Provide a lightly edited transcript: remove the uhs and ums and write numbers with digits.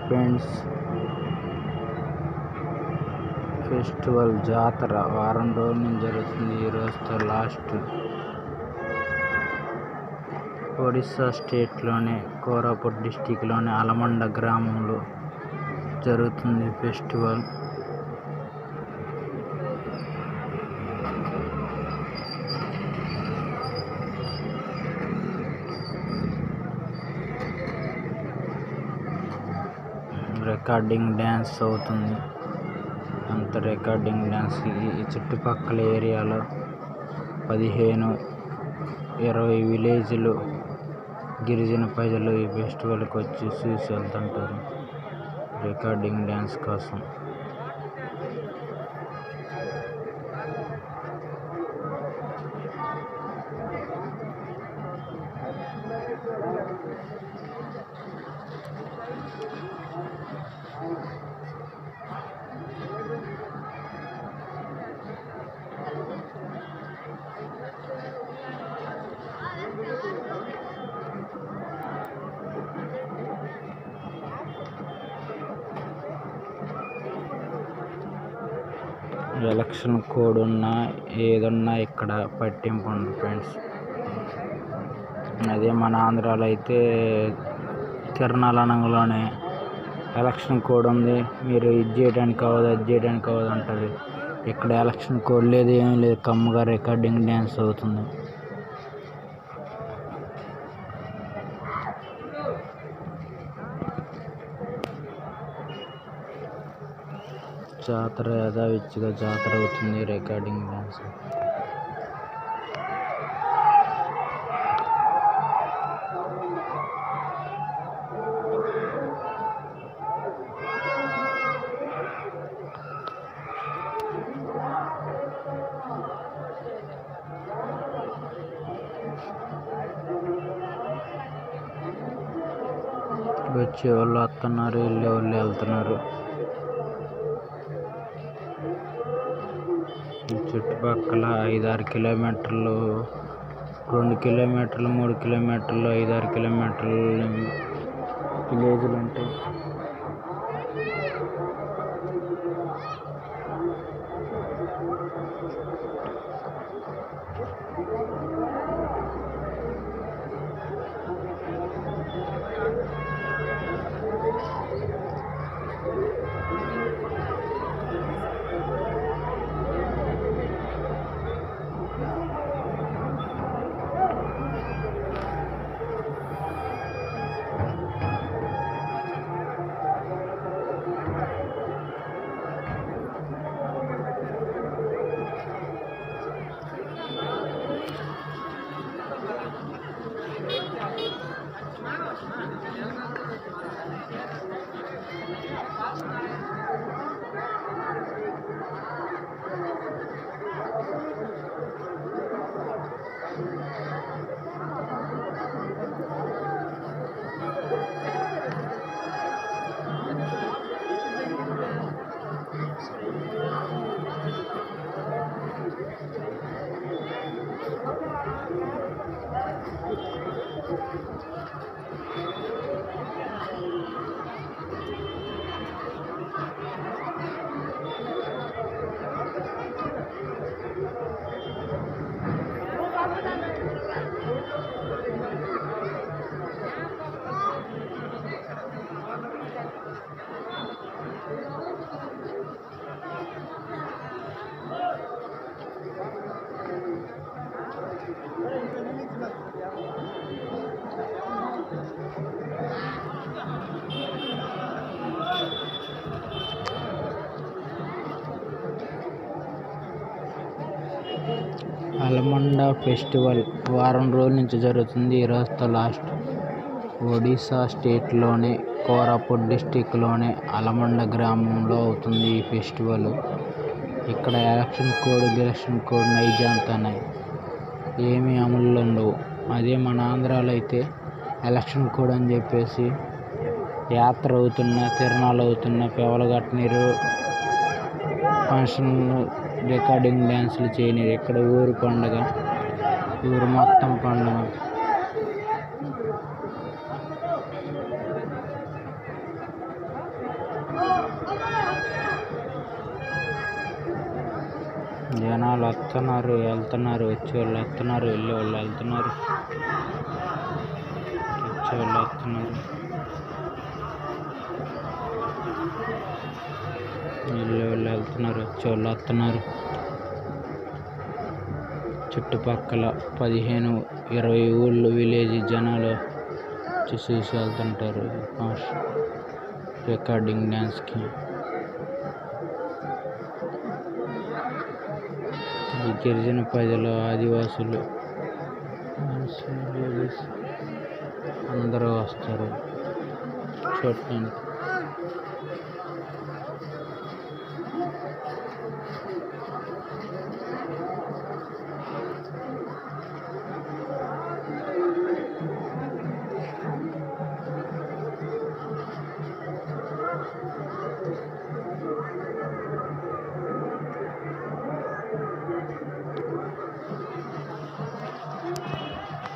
Friends, festival జాతర వారం రోజుల నుంచి జరుగుతుంది. ఈ రోజుతో లాస్ట్. ఒడిస్సా స్టేట్లోని కోరాపుట్ డిస్టిక్లోని అలమండ గ్రామంలో జరుగుతుంది ఫెస్టివల్. రికార్డింగ్ డ్యాన్స్ అవుతుంది. అంత రికార్డింగ్ డ్యాన్స్. ఈ చుట్టుపక్కల ఏరియాలో 15-20 విలేజ్లు గిరిజన ప్రజలు ఈ ఫెస్టివల్కి వచ్చి చూసి వెళ్తుంటారు రికార్డింగ్ డ్యాన్స్ కోసం. ఎలక్షన్ కోడ్ ఉన్నా ఏదున్నా ఇక్కడ పట్టింపు ఉంది ఫ్రెండ్స్. అదే మన ఆంధ్రాలో అయితే తిరణాలనంలోనే ఎలక్షన్ కోడ్ ఉంది, మీరు ఇది చేయడానికి అవ్వదు, అది చేయడానికి అవ్వదు అంటారు. ఇక్కడ ఎలక్షన్ కోడ్ లేదు, ఏమీ లేదు, కమ్ముగా రికార్డింగ్ డ్యాన్స్ అవుతుంది. జాతర యథావిచ్చిగా జాతర అవుతుంది. Recording dance. వచ్చే వాళ్ళు వస్తున్నారు, వెళ్ళే వాళ్ళు వెళ్తున్నారు. ఈ చుట్టుపక్కల 5-6 కిలోమీటర్లు, 2 కిలోమీటర్లు, 3 కిలోమీటర్లు, 5-6 కిలోమీటర్లు విలేజ్లు ఉంటాయి. అలమండ ఫెస్టివల్ వారం రోజుల నుంచి జరుగుతుంది. ఈ రోజుతో లాస్ట్. ఒడిస్సా స్టేట్లోని కోరాపుట్ డిస్టిక్లోని అలమండ గ్రామంలో అవుతుంది ఈ ఫెస్టివల్. ఇక్కడ ఎలక్షన్ కోడ్ నైజాంతనాయి ఏమీ అమల్లో ఉండవు. అదే మన ఆంధ్రాలో అయితే ఎలక్షన్ కోడ్ అని చెప్పేసి యాత్ర అవుతున్నా, తిరణాలు అవుతున్నా, పెవలగట్ట నీరు ఫంక్షన్లు, రికార్డింగ్ డ్యాన్సులు చేయనిరు. ఇక్కడ ఊరు పండుగ, ఊరు మొత్తం పండుగ. వస్తున్నారు, వెళ్తున్నారు, వచ్చేవాళ్ళు వస్తున్నారు, వెళ్ళేవాళ్ళు వెళ్తున్నారు, వచ్చేవాళ్ళు వస్తున్నారు, వెళ్ళేవాళ్ళు వెళ్తున్నారు, వచ్చేవాళ్ళు వస్తున్నారు. చుట్టుపక్కల 15-20 ఊళ్ళు విలేజ్ జనాలు వచ్చి చూసి వెళ్తుంటారు రికార్డింగ్ డ్యాన్స్కి. ఈ గిరిజన ప్రజలు, ఆదివాసులు, లేడీస్ అందరూ వస్తారు చూడటానికి.